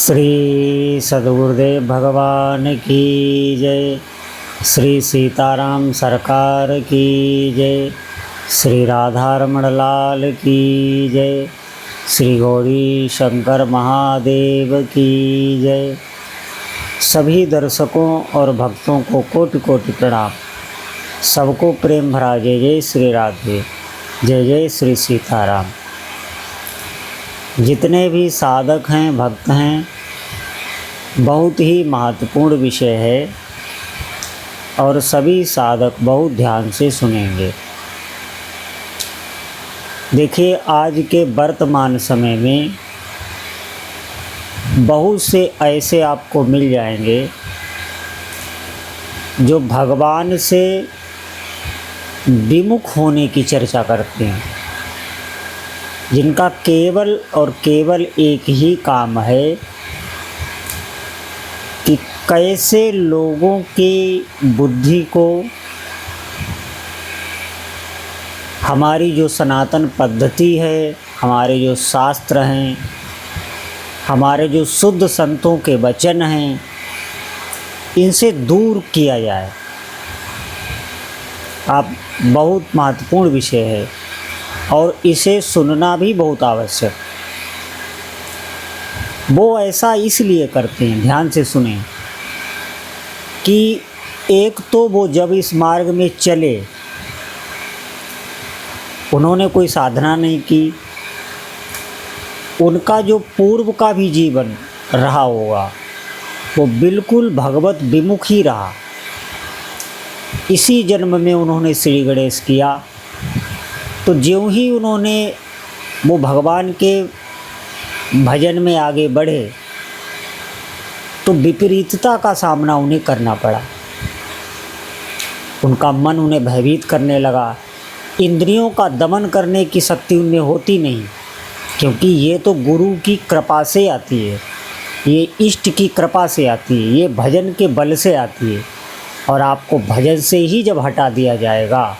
श्री सद्गुरुदेव भगवान की जय। श्री सीताराम सरकार की जय। श्री राधारमण लाल की जय। श्री गौरी शंकर महादेव की जय। सभी दर्शकों और भक्तों को कोटि कोटि प्रणाम। सबको प्रेम भरा जय जय श्री राधे, जय जय श्री सीताराम। जितने भी साधक हैं, भक्त हैं, बहुत ही महत्वपूर्ण विषय है और सभी साधक बहुत ध्यान से सुनेंगे। देखिए, आज के वर्तमान समय में बहुत से ऐसे आपको मिल जाएंगे जो भगवान से विमुख होने की चर्चा करते हैं, जिनका केवल और केवल एक ही काम है कि कैसे लोगों की बुद्धि को हमारी जो सनातन पद्धति है, हमारे जो शास्त्र हैं, हमारे जो शुद्ध संतों के वचन हैं, इनसे दूर किया जाए। आप बहुत महत्वपूर्ण विषय है और इसे सुनना भी बहुत आवश्यक। वो ऐसा इसलिए करते हैं, ध्यान से सुने, कि एक तो वो जब इस मार्ग में चले, उन्होंने कोई साधना नहीं की, उनका जो पूर्व का भी जीवन रहा होगा वो बिल्कुल भगवत विमुख ही रहा। इसी जन्म में उन्होंने श्री गणेश किया, तो ज्यों ही उन्होंने वो भगवान के भजन में आगे बढ़े तो विपरीतता का सामना उन्हें करना पड़ा। उनका मन उन्हें भयभीत करने लगा। इंद्रियों का दमन करने की शक्ति उनमें होती नहीं, क्योंकि ये तो गुरु की कृपा से आती है, ये इष्ट की कृपा से आती है, ये भजन के बल से आती है। और आपको भजन से ही जब हटा दिया जाएगा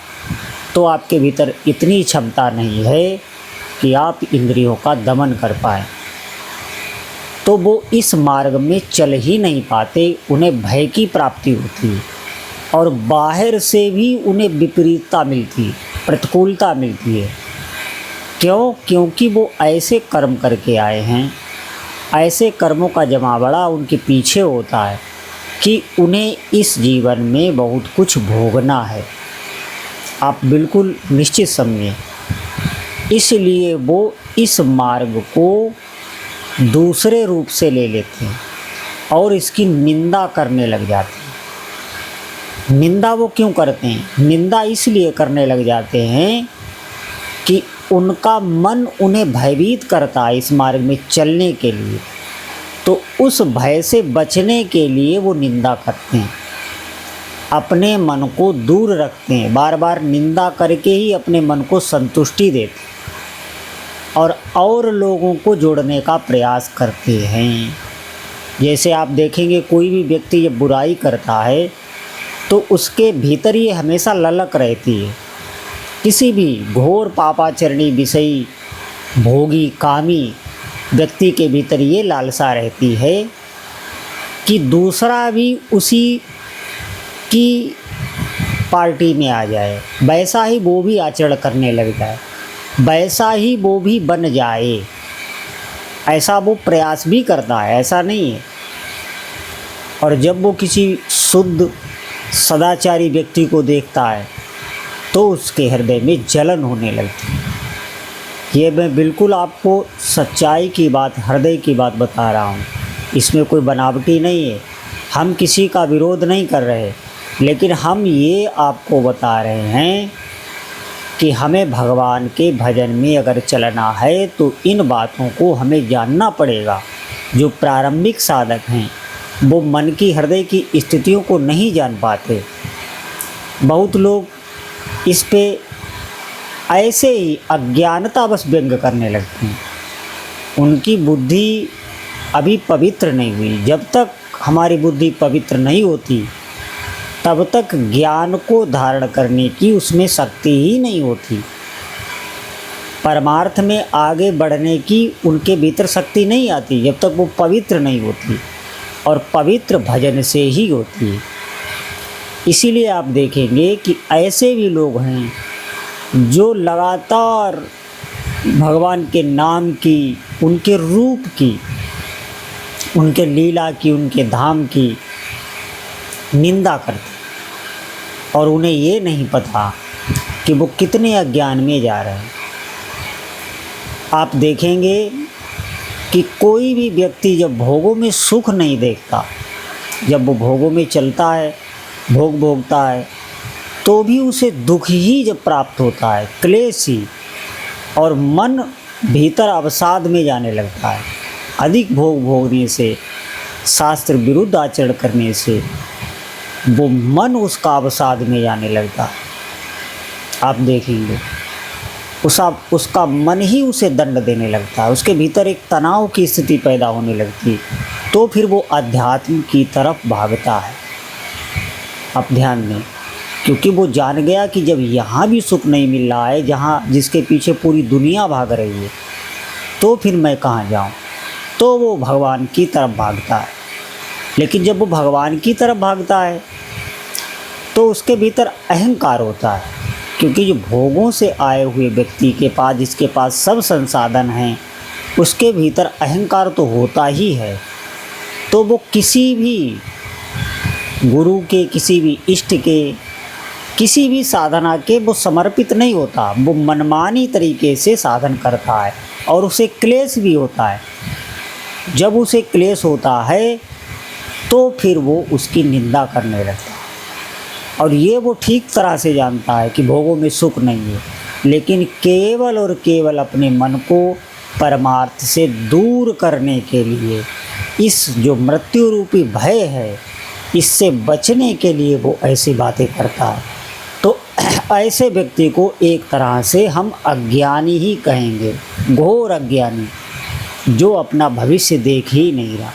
तो आपके भीतर इतनी क्षमता नहीं है कि आप इंद्रियों का दमन कर पाएँ। तो वो इस मार्ग में चल ही नहीं पाते, उन्हें भय की प्राप्ति होती है और बाहर से भी उन्हें विपरीतता मिलती, प्रतिकूलता मिलती है। क्यों? क्योंकि वो ऐसे कर्म करके आए हैं, ऐसे कर्मों का जमावड़ा उनके पीछे होता है कि उन्हें इस जीवन में बहुत कुछ भोगना है। आप बिल्कुल निश्चित समझें। इसलिए वो इस मार्ग को दूसरे रूप से ले लेते हैं और इसकी निंदा करने लग जाते हैं। निंदा वो क्यों करते हैं? निंदा इसलिए करने लग जाते हैं कि उनका मन उन्हें भयभीत करता है इस मार्ग में चलने के लिए, तो उस भय से बचने के लिए वो निंदा करते हैं, अपने मन को दूर रखते हैं, बार बार निंदा करके ही अपने मन को संतुष्टि देते हैं और लोगों को जोड़ने का प्रयास करते हैं। जैसे आप देखेंगे, कोई भी व्यक्ति जब बुराई करता है तो उसके भीतर ये हमेशा ललक रहती है। किसी भी घोर पापाचरणी विषयी भोगी कामी व्यक्ति के भीतर ये लालसा रहती है कि दूसरा भी उसी की पार्टी में आ जाए, वैसा ही वो भी आचरण करने लग जाए, वैसा ही वो भी बन जाए। ऐसा वो प्रयास भी करता है, ऐसा नहीं है। और जब वो किसी शुद्ध सदाचारी व्यक्ति को देखता है तो उसके हृदय में जलन होने लगती है। ये मैं बिल्कुल आपको सच्चाई की बात, हृदय की बात बता रहा हूँ, इसमें कोई बनावटी नहीं है। हम किसी का विरोध नहीं कर रहे, लेकिन हम ये आपको बता रहे हैं कि हमें भगवान के भजन में अगर चलना है तो इन बातों को हमें जानना पड़ेगा। जो प्रारंभिक साधक हैं वो मन की, हृदय की स्थितियों को नहीं जान पाते। बहुत लोग इस पे ऐसे ही अज्ञानतावश व्यंग करने लगते हैं। उनकी बुद्धि अभी पवित्र नहीं हुई। जब तक हमारी बुद्धि पवित्र नहीं होती तब तक ज्ञान को धारण करने की उसमें शक्ति ही नहीं होती। परमार्थ में आगे बढ़ने की उनके भीतर शक्ति नहीं आती जब तक वो पवित्र नहीं होती, और पवित्र भजन से ही होती है। इसीलिए आप देखेंगे कि ऐसे भी लोग हैं जो लगातार भगवान के नाम की, उनके रूप की, उनके लीला की, उनके धाम की निंदा करते, और उन्हें ये नहीं पता कि वो कितने अज्ञान में जा रहे हैं। आप देखेंगे कि कोई भी व्यक्ति जब भोगों में सुख नहीं देखता, जब वो भोगों में चलता है, भोग भोगता है, तो भी उसे दुख ही जब प्राप्त होता है, क्लेश ही, और मन भीतर अवसाद में जाने लगता है। अधिक भोग भोगने से, शास्त्र विरुद्ध आचरण करने से वो मन उसका अवसाद में जाने लगता है। आप देखेंगे उसका मन ही उसे दंड देने लगता है, उसके भीतर एक तनाव की स्थिति पैदा होने लगती है, तो फिर वो अध्यात्म की तरफ भागता है। आप ध्यान दें, क्योंकि वो जान गया कि जब यहाँ भी सुख नहीं मिल रहा है, जहाँ जिसके पीछे पूरी दुनिया भाग रही है, तो फिर मैं कहाँ जाऊँ, तो वो भगवान की तरफ भागता है। लेकिन जब वो भगवान की तरफ भागता है तो उसके भीतर अहंकार होता है, क्योंकि जो भोगों से आए हुए व्यक्ति के पास, जिसके पास सब संसाधन हैं, उसके भीतर अहंकार तो होता ही है। तो वो किसी भी गुरु के, किसी भी इष्ट के, किसी भी साधना के वो समर्पित नहीं होता, वो मनमानी तरीके से साधन करता है, और उसे क्लेश भी होता है। जब उसे क्लेश होता है तो फिर वो उसकी निंदा करने लगता है, और ये वो ठीक तरह से जानता है कि भोगों में सुख नहीं है, लेकिन केवल और केवल अपने मन को परमार्थ से दूर करने के लिए, इस जो मृत्यु रूपी भय है, इससे बचने के लिए वो ऐसी बातें करता है। तो ऐसे व्यक्ति को एक तरह से हम अज्ञानी ही कहेंगे, घोर अज्ञानी, जो अपना भविष्य देख ही नहीं रहा।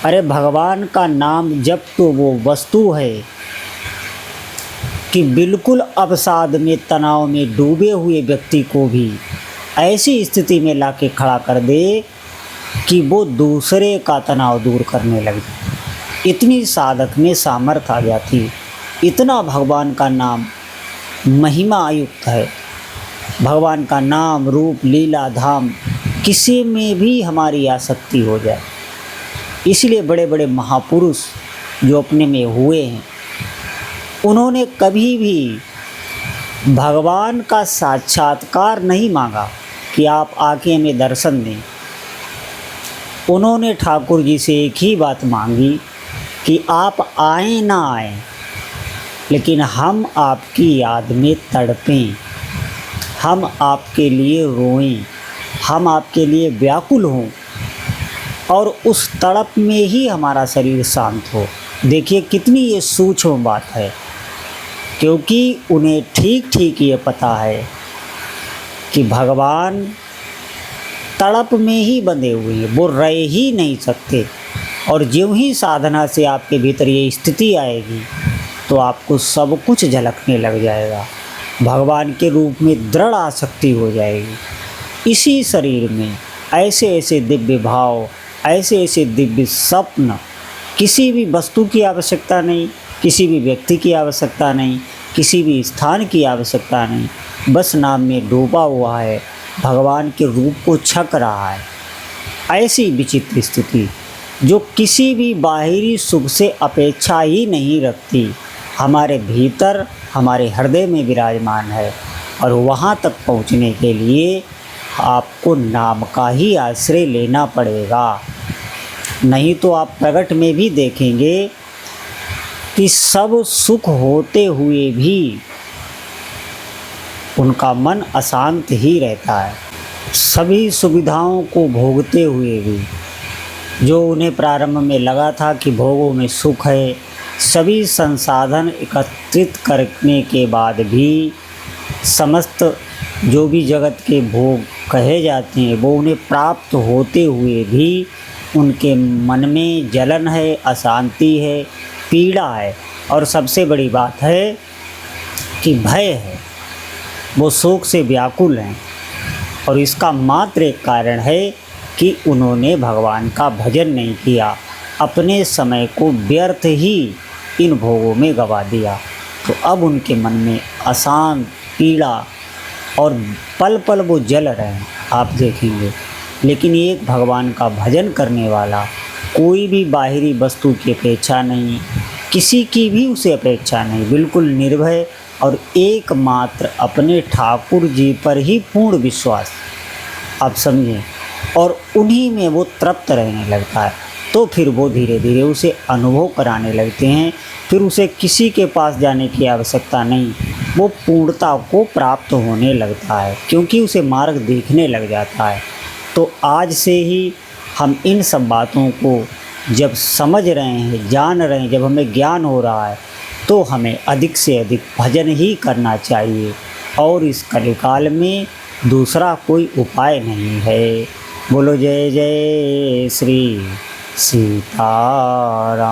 अरे भगवान का नाम जब तो वो वस्तु है कि बिल्कुल अवसाद में, तनाव में डूबे हुए व्यक्ति को भी ऐसी स्थिति में लाके खड़ा कर दे कि वो दूसरे का तनाव दूर करने लग जाए। इतनी साधक में सामर्थ्य आ जाती, इतना भगवान का नाम महिमा युक्त है। भगवान का नाम, रूप, लीला, धाम किसी में भी हमारी आसक्ति हो जाए। इसलिए बड़े बड़े महापुरुष जो अपने में हुए हैं, उन्होंने कभी भी भगवान का साक्षात्कार नहीं मांगा कि आप आके हमें दर्शन दें। उन्होंने ठाकुर जी से एक ही बात मांगी कि आप आए ना आए, लेकिन हम आपकी याद में तड़पें, हम आपके लिए रोएं, हम आपके लिए व्याकुल हों, और उस तड़प में ही हमारा शरीर शांत हो। देखिए कितनी ये सूक्ष्म बात है, क्योंकि उन्हें ठीक ठीक ये पता है कि भगवान तड़प में ही बंधे हुए हैं, वो रह ही नहीं सकते। और ज्यों ही साधना से आपके भीतर ये स्थिति आएगी तो आपको सब कुछ झलकने लग जाएगा, भगवान के रूप में दृढ़ आसक्ति हो जाएगी। इसी शरीर में ऐसे ऐसे दिव्य भाव, ऐसे ऐसे दिव्य स्वप्न, किसी भी वस्तु की आवश्यकता नहीं, किसी भी व्यक्ति की आवश्यकता नहीं, किसी भी स्थान की आवश्यकता नहीं, बस नाम में डूबा हुआ है, भगवान के रूप को छक रहा है। ऐसी विचित्र स्थिति जो किसी भी बाहरी सुख से अपेक्षा ही नहीं रखती, हमारे भीतर, हमारे हृदय में विराजमान है। और वहाँ तक पहुँचने के लिए आपको नाम का ही आश्रय लेना पड़ेगा। नहीं तो आप प्रगट में भी देखेंगे कि सब सुख होते हुए भी उनका मन अशांत ही रहता है। सभी सुविधाओं को भोगते हुए भी, जो उन्हें प्रारंभ में लगा था कि भोगों में सुख है, सभी संसाधन एकत्रित करने के बाद भी समस्त जो भी जगत के भोग कहे जाते हैं वो उन्हें प्राप्त होते हुए भी उनके मन में जलन है, अशांति है, पीड़ा है, और सबसे बड़ी बात है कि भय है। वो शोक से व्याकुल हैं, और इसका मात्र एक कारण है कि उन्होंने भगवान का भजन नहीं किया, अपने समय को व्यर्थ ही इन भोगों में गवा दिया। तो अब उनके मन में अशांत, पीड़ा और पल पल वो जल रहे हैं, आप देखेंगे। लेकिन एक भगवान का भजन करने वाला कोई भी बाहरी वस्तु की अपेक्षा नहीं, किसी की भी उसे अपेक्षा नहीं, बिल्कुल निर्भय और एकमात्र अपने ठाकुर जी पर ही पूर्ण विश्वास, आप समझें, और उन्हीं में वो तृप्त रहने लगता है। तो फिर वो धीरे धीरे उसे अनुभव कराने लगते हैं, फिर उसे किसी के पास जाने की आवश्यकता नहीं, वो पूर्णता को प्राप्त होने लगता है, क्योंकि उसे मार्ग देखने लग जाता है। तो आज से ही हम इन सब बातों को जब समझ रहे हैं, जान रहे हैं, जब हमें ज्ञान हो रहा है, तो हमें अधिक से अधिक भजन ही करना चाहिए, और इस कलिकाल में दूसरा कोई उपाय नहीं है। बोलो जय जय श्री सीताराम।